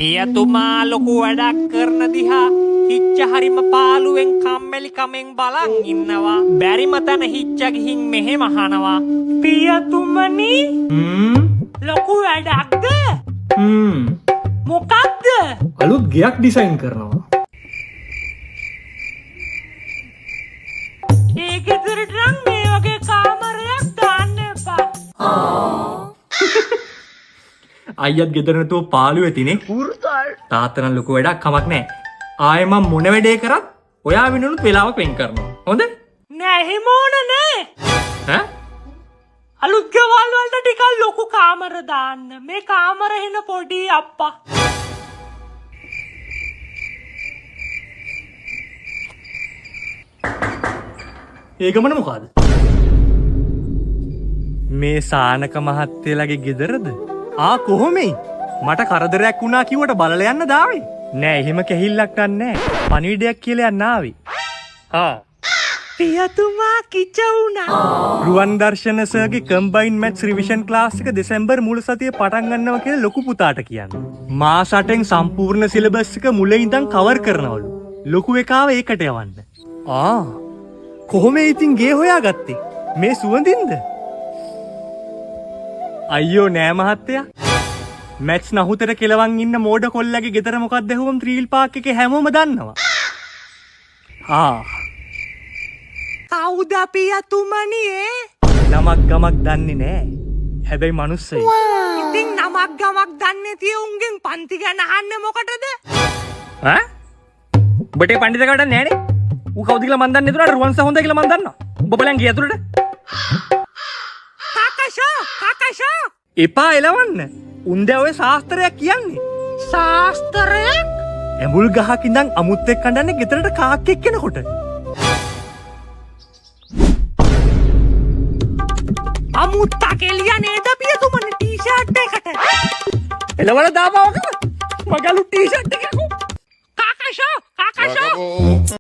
පියතුමා ලොකු වැඩක් කරන දිහා හිච්ච හරිම පාළුවෙන් කම්මැලි කමෙන් බලන් ඉන්නවා. බැරිම තැන හිච්ච ගිහින් මෙහෙම අහනවා. පියතුමනි ලොකු වැඩක්ද? මොකක්ද? අලුත් ගෙයක් ඩිසයින් කරනවා. ඒ ගෙදරට නම් මේ වගේ කාමරයක් දාන්න එපා. අයියත් ගෙදර නැතුව පාළුව ඇතිනේ. තාත්තා නම් ලොකු වැඩක් කමක් නැහැ. ආයෙ මම මොන වැඩේ කරත් ඔයා වෙනුනුත් වෙලාවක් වෙන් කරනවා. හොඳ? නෑ එහෙම ඕන නෑ. ඈ? අලුත් ගෙවල් වලට ටිකක් ලොකු කාමර දාන්න. මේ කාමර එන පොඩි අප්පා. ඒ ගමන මොකද්ද? මේ සානක මහත්තයලගේ ගෙදරද? කොහොමයි? මට කරදරයක් වුණා කිව්වට බලලා යන්න දාවේ. නෑ එහෙම කෙහිල්ලක් නෑ. පණිවිඩයක් කියලා යන්න ආවේ. පියතුමා කිච වුණා. රුවන් දර්ශන සර්ගේ කම්බයින් මැත්ස් රිවිෂන් ක්ලාස් එක දෙසැම්බර් මුල් සතියේ පටන් ගන්නවා කියලා ලොකු පුතාට කියන්නේ. මාස 8න් සම්පූර්ණ සිලබස් එක මුල ඉඳන් කවර් කරනවලු. ලොකු එකාව ඒකට යවන්න. කොහොම ඉතින් ගේ හොයාගත්තේ? මේ සුවඳින්ද? අයියෝ නෑ මහත්තයා. මැත්ස් නහුතර කෙලවන් ඉන්න මෝඩ කොල්ලගේ ගෙදර මොකක්ද ඇහුවම ත්‍රීල් පාක් එකේ හැමෝම දන්නවා. කවුද පියතුමනි ඒ? නමක් ගමක් දන්නේ නෑ. හැබැයි මනුස්සයි. ඉතින් නමක් ගමක් දන්නේ තිය උන්ගෙන් පන්ති ගැන අහන්නේ මොකටද? උඹට පඬිතුකට නෑනේ. ඌ කවුද කියලා මන් දන්නේ නේද? රුවන් සහ හොඳයි කියලා මන් දන්නවා. උඹ බලන් ගිය ඇතුළට. කාකෂා එපා එලවන්න. උන්ද ඔය ශාස්ත්‍රයක් කියන්නේ. ශාස්ත්‍රයක්? ඇඹුල් ගහක ඉඳන් අමුත්තෙක් කඩන්නේ ගෙදරට කාක්කෙක් කෙනකොට. අමුත්තා කෙලිය නේද පියතුමනි ටී-ෂර්ට් එකට? එලවල දාපවක මගලු ටී-ෂර්ට් එකක්. කාකෂා